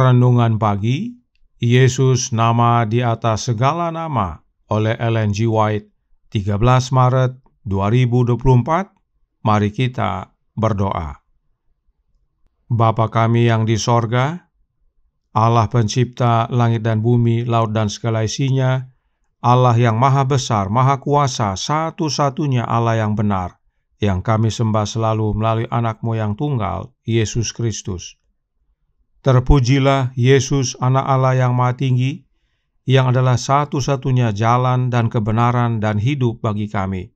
Renungan pagi, Yesus nama di atas segala nama oleh Ellen G. White, 13 Maret 2024. Mari kita berdoa. Bapa kami yang di sorga, Allah pencipta langit dan bumi, laut dan segala isinya, Allah yang maha besar, maha kuasa, satu-satunya Allah yang benar, yang kami sembah selalu melalui anak-Mu yang tunggal, Yesus Kristus. Terpujilah Yesus, anak Allah yang maha tinggi, yang adalah satu-satunya jalan dan kebenaran dan hidup bagi kami.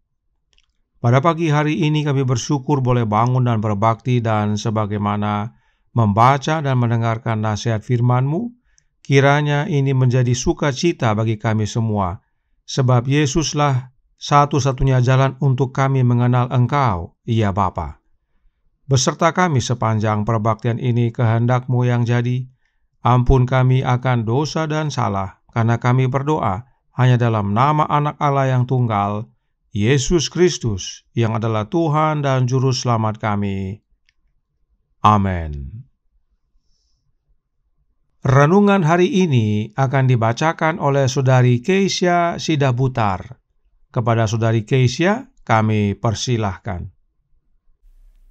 Pada pagi hari ini kami bersyukur boleh bangun dan berbakti, dan sebagaimana membaca dan mendengarkan nasihat firman-Mu, kiranya ini menjadi sukacita bagi kami semua, sebab Yesuslah satu-satunya jalan untuk kami mengenal Engkau, ya Bapa. Beserta kami sepanjang perbaktian ini, kehendak-Mu yang jadi. Ampun kami akan dosa dan salah, karena kami berdoa hanya dalam nama anak Allah yang tunggal, Yesus Kristus, yang adalah Tuhan dan Juru Selamat kami. Amin. Renungan hari ini akan dibacakan oleh Saudari Keisha Sidabutar. Kepada Saudari Keisha, kami persilahkan.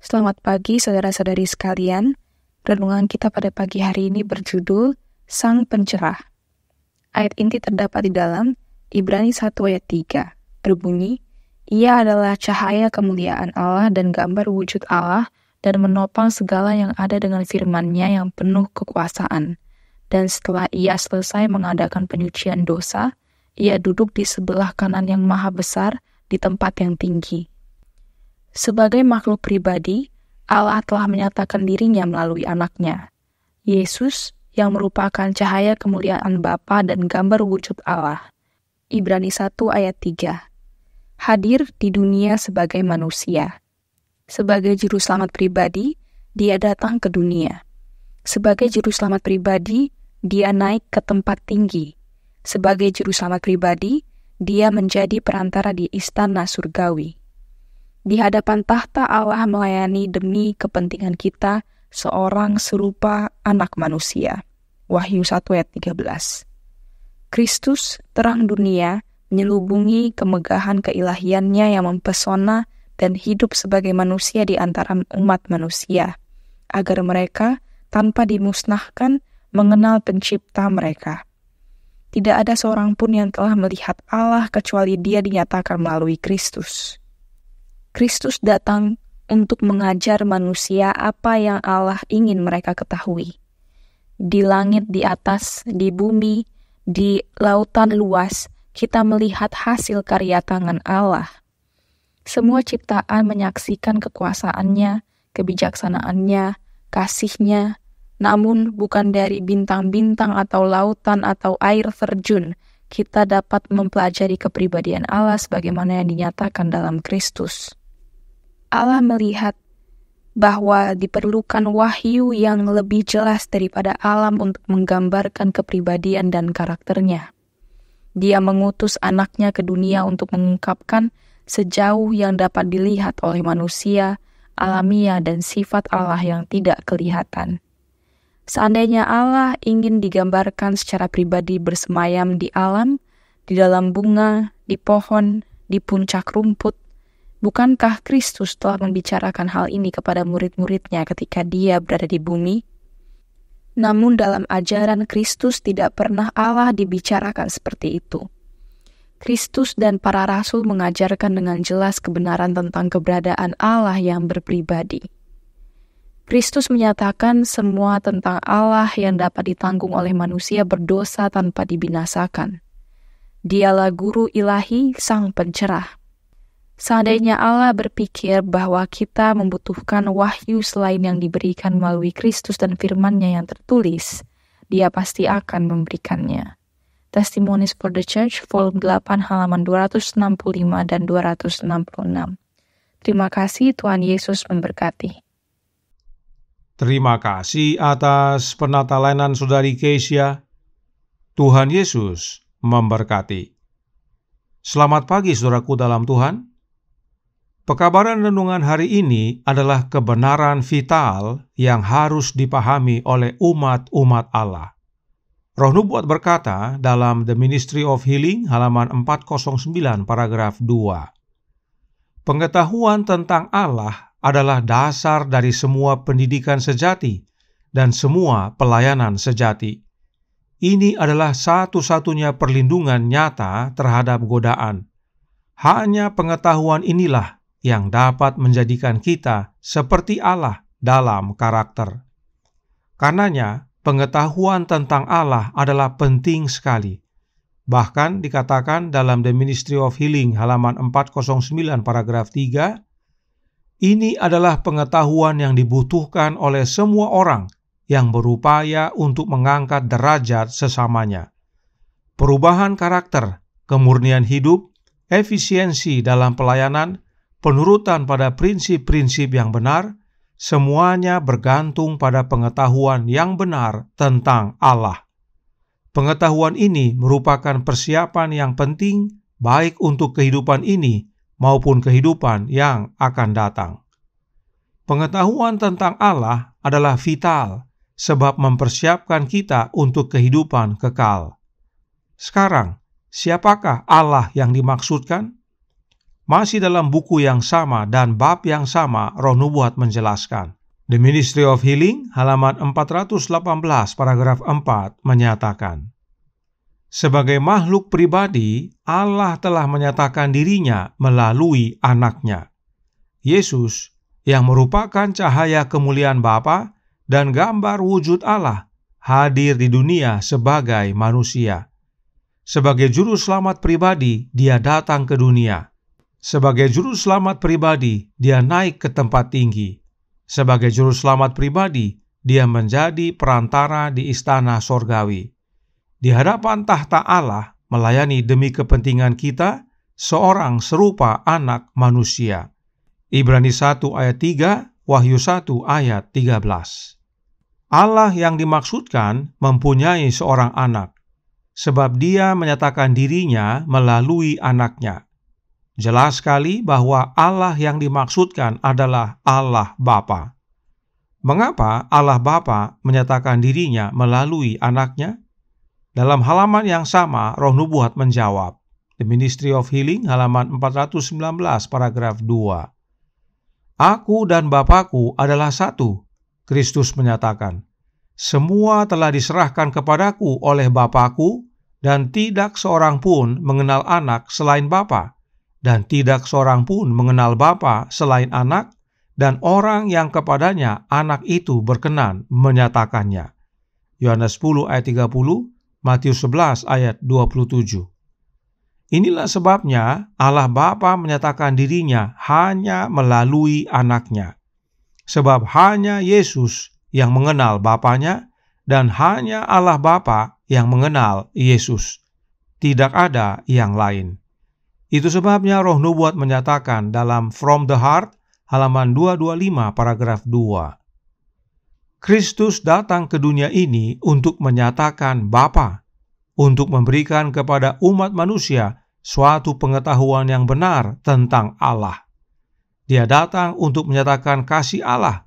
Selamat pagi saudara-saudari sekalian. Renungan kita pada pagi hari ini berjudul Sang Pencerah. Ayat inti terdapat di dalam Ibrani 1 ayat 3. Berbunyi, Ia adalah cahaya kemuliaan Allah dan gambar wujud Allah, dan menopang segala yang ada dengan firman-Nya yang penuh kekuasaan. Dan setelah Ia selesai mengadakan penyucian dosa, Ia duduk di sebelah kanan yang maha besar di tempat yang tinggi. Sebagai makhluk pribadi, Allah telah menyatakan dirinya melalui anaknya, Yesus, yang merupakan cahaya kemuliaan Bapa dan gambar wujud Allah. Ibrani 1 ayat 3. Hadir di dunia sebagai manusia. Sebagai juru selamat pribadi, Dia datang ke dunia. Sebagai juru selamat pribadi, Dia naik ke tempat tinggi. Sebagai juru selamat pribadi, Dia menjadi perantara di istana surgawi. Di hadapan tahta Allah melayani demi kepentingan kita, seorang serupa anak manusia. Wahyu 1 ayat 13. Kristus, terang dunia, menyelubungi kemegahan keilahiannya yang mempesona dan hidup sebagai manusia di antara umat manusia, agar mereka tanpa dimusnahkan mengenal pencipta mereka. Tidak ada seorang pun yang telah melihat Allah kecuali Dia dinyatakan melalui Kristus. Kristus datang untuk mengajar manusia apa yang Allah ingin mereka ketahui. Di langit, di atas, di bumi, di lautan luas, kita melihat hasil karya tangan Allah. Semua ciptaan menyaksikan kekuasaannya, kebijaksanaannya, kasih-Nya, namun bukan dari bintang-bintang atau lautan atau air terjun, kita dapat mempelajari kepribadian Allah sebagaimana yang dinyatakan dalam Kristus. Allah melihat bahwa diperlukan wahyu yang lebih jelas daripada alam untuk menggambarkan kepribadian dan karakternya. Dia mengutus anaknya ke dunia untuk mengungkapkan sejauh yang dapat dilihat oleh manusia, alamiah dan sifat Allah yang tidak kelihatan. Seandainya Allah ingin digambarkan secara pribadi bersemayam di alam, di dalam bunga, di pohon, di puncak rumput, bukankah Kristus telah membicarakan hal ini kepada murid-muridnya ketika Dia berada di bumi? Namun dalam ajaran Kristus tidak pernah Allah dibicarakan seperti itu. Kristus dan para rasul mengajarkan dengan jelas kebenaran tentang keberadaan Allah yang berpribadi. Kristus menyatakan semua tentang Allah yang dapat ditanggung oleh manusia berdosa tanpa dibinasakan. Dialah guru ilahi, sang pencerah. Seandainya Allah berpikir bahwa kita membutuhkan wahyu selain yang diberikan melalui Kristus dan firman-Nya yang tertulis, Dia pasti akan memberikannya. Testimonies for the Church, volume 8, halaman 265 dan 266. Terima kasih, Tuhan Yesus memberkati. Terima kasih atas penatalanan Saudari Keisha. Tuhan Yesus memberkati. Selamat pagi saudaraku dalam Tuhan. Pekabaran renungan hari ini adalah kebenaran vital yang harus dipahami oleh umat-umat Allah. Roh Nubuat berkata dalam The Ministry of Healing halaman 409 paragraf 2. Pengetahuan tentang Allah adalah dasar dari semua pendidikan sejati dan semua pelayanan sejati. Ini adalah satu-satunya perlindungan nyata terhadap godaan. Hanya pengetahuan inilah yang dapat menjadikan kita seperti Allah dalam karakter. Karenanya, pengetahuan tentang Allah adalah penting sekali. Bahkan dikatakan dalam The Ministry of Healing halaman 409 paragraf 3, ini adalah pengetahuan yang dibutuhkan oleh semua orang yang berupaya untuk mengangkat derajat sesamanya. Perubahan karakter, kemurnian hidup, efisiensi dalam pelayanan, penurutan pada prinsip-prinsip yang benar, semuanya bergantung pada pengetahuan yang benar tentang Allah. Pengetahuan ini merupakan persiapan yang penting baik untuk kehidupan ini maupun kehidupan yang akan datang. Pengetahuan tentang Allah adalah vital sebab mempersiapkan kita untuk kehidupan kekal. Sekarang, siapakah Allah yang dimaksudkan? Masih dalam buku yang sama dan bab yang sama, Roh Nubuat menjelaskan. The Ministry of Healing, halaman 418, paragraf 4, menyatakan, sebagai makhluk pribadi, Allah telah menyatakan dirinya melalui anaknya, Yesus, yang merupakan cahaya kemuliaan Bapa dan gambar wujud Allah, hadir di dunia sebagai manusia. Sebagai juru selamat pribadi, dia datang ke dunia. Sebagai juru selamat pribadi, dia naik ke tempat tinggi. Sebagai juru selamat pribadi, dia menjadi perantara di istana sorgawi. Di hadapan tahta Allah, melayani demi kepentingan kita, seorang serupa anak manusia. Ibrani 1 ayat 3, Wahyu 1 ayat 13. Allah yang dimaksudkan mempunyai seorang anak, sebab dia menyatakan dirinya melalui anaknya. Jelas sekali bahwa Allah yang dimaksudkan adalah Allah Bapa. Mengapa Allah Bapa menyatakan dirinya melalui anaknya? Dalam halaman yang sama, Roh Nubuat menjawab. The Ministry of Healing, halaman 419, paragraf 2. Aku dan Bapakku adalah satu, Kristus menyatakan. Semua telah diserahkan kepadaku oleh Bapakku, dan tidak seorang pun mengenal anak selain Bapa. Dan tidak seorang pun mengenal Bapa selain anak, dan orang yang kepadanya anak itu berkenan menyatakannya. Yohanes 10 ayat 30, Matius 11 ayat 27. Inilah sebabnya Allah Bapa menyatakan dirinya hanya melalui anaknya. Sebab hanya Yesus yang mengenal Bapanya, dan hanya Allah Bapa yang mengenal Yesus. Tidak ada yang lain. Itu sebabnya Roh Nubuat menyatakan dalam From the Heart, halaman 225, paragraf 2. Kristus datang ke dunia ini untuk menyatakan Bapa, untuk memberikan kepada umat manusia suatu pengetahuan yang benar tentang Allah. Dia datang untuk menyatakan kasih Allah.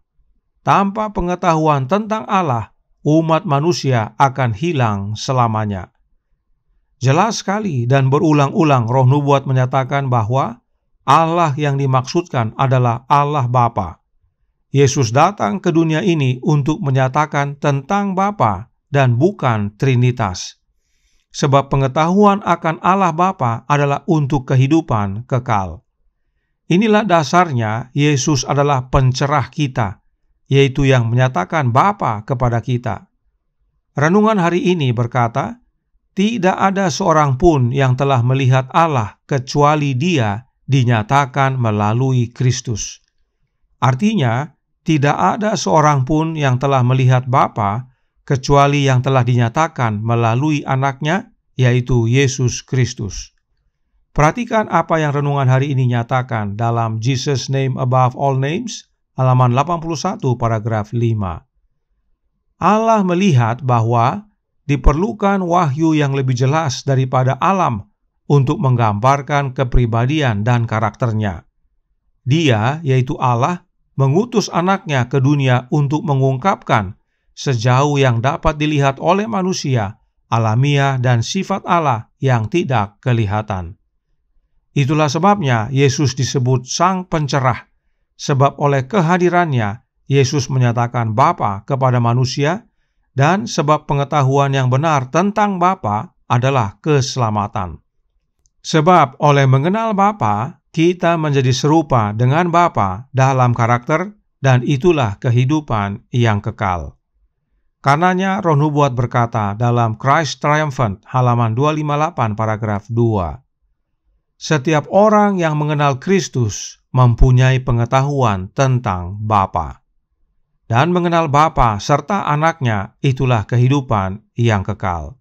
Tanpa pengetahuan tentang Allah, umat manusia akan hilang selamanya. Jelas sekali dan berulang-ulang Roh Nubuat menyatakan bahwa Allah yang dimaksudkan adalah Allah Bapa. Yesus datang ke dunia ini untuk menyatakan tentang Bapa dan bukan Trinitas. Sebab pengetahuan akan Allah Bapa adalah untuk kehidupan kekal. Inilah dasarnya Yesus adalah pencerah kita, yaitu yang menyatakan Bapa kepada kita. Renungan hari ini berkata, tidak ada seorang pun yang telah melihat Allah kecuali Dia dinyatakan melalui Kristus. Artinya, tidak ada seorang pun yang telah melihat Bapa kecuali yang telah dinyatakan melalui anaknya, yaitu Yesus Kristus. Perhatikan apa yang renungan hari ini nyatakan dalam Jesus Name Above All Names, halaman 81, paragraf 5. Allah melihat bahwa diperlukan wahyu yang lebih jelas daripada alam untuk menggambarkan kepribadian dan karakternya. Dia, yaitu Allah, mengutus anaknya ke dunia untuk mengungkapkan sejauh yang dapat dilihat oleh manusia, alamiah dan sifat Allah yang tidak kelihatan. Itulah sebabnya Yesus disebut Sang Pencerah, sebab oleh kehadirannya Yesus menyatakan Bapa kepada manusia, dan sebab pengetahuan yang benar tentang Bapa adalah keselamatan. Sebab oleh mengenal Bapa, kita menjadi serupa dengan Bapa dalam karakter, dan itulah kehidupan yang kekal. Karenanya Roh Nubuat berkata dalam Christ Triumphant halaman 258 paragraf 2, setiap orang yang mengenal Kristus mempunyai pengetahuan tentang Bapa. Dan mengenal Bapa serta anaknya itulah kehidupan yang kekal.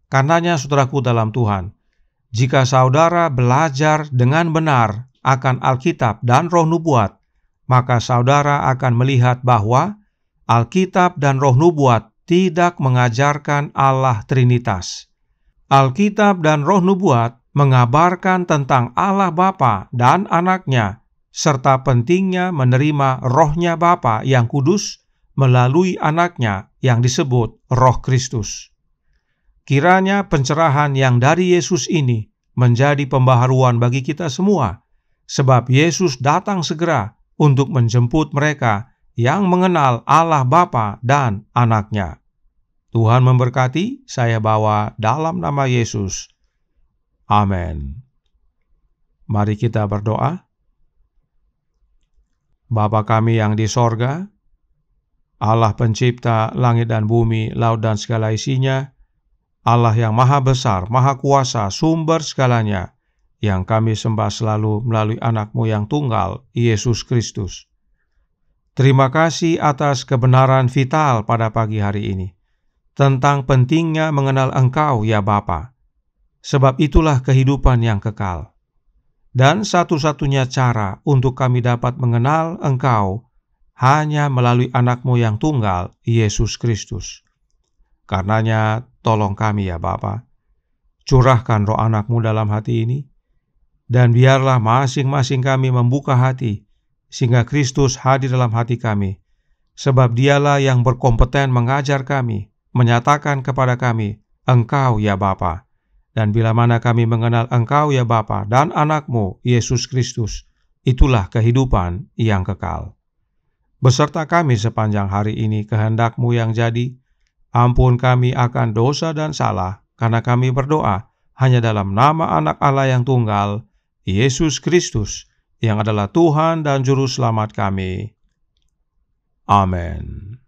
Karenanya saudaraku dalam Tuhan, jika saudara belajar dengan benar akan Alkitab dan Roh Nubuat, maka saudara akan melihat bahwa Alkitab dan Roh Nubuat tidak mengajarkan Allah Trinitas. Alkitab dan Roh Nubuat mengabarkan tentang Allah Bapa dan anaknya, serta pentingnya menerima rohnya Bapa yang kudus melalui anaknya yang disebut Roh Kristus. Kiranya pencerahan yang dari Yesus ini menjadi pembaharuan bagi kita semua, sebab Yesus datang segera untuk menjemput mereka yang mengenal Allah Bapa dan anaknya. Tuhan memberkati, saya bawa dalam nama Yesus. Amin. Mari kita berdoa. Bapa kami yang di sorga, Allah pencipta langit dan bumi, laut dan segala isinya, Allah yang maha besar, maha kuasa, sumber segalanya, yang kami sembah selalu melalui anak-Mu yang tunggal, Yesus Kristus. Terima kasih atas kebenaran vital pada pagi hari ini, tentang pentingnya mengenal Engkau ya Bapa. Sebab itulah kehidupan yang kekal. Dan satu-satunya cara untuk kami dapat mengenal Engkau hanya melalui anak-Mu yang tunggal, Yesus Kristus. Karenanya, tolong kami ya Bapa. Curahkan roh anak-Mu dalam hati ini, dan biarlah masing-masing kami membuka hati, sehingga Kristus hadir dalam hati kami. Sebab Dialah yang berkompeten mengajar kami, menyatakan kepada kami, Engkau ya Bapa. Dan bila mana kami mengenal Engkau ya Bapa dan anak-Mu, Yesus Kristus, itulah kehidupan yang kekal. Beserta kami sepanjang hari ini kehendak-Mu yang jadi, ampun kami akan dosa dan salah, karena kami berdoa hanya dalam nama anak Allah yang tunggal, Yesus Kristus, yang adalah Tuhan dan Juru Selamat kami. Amin.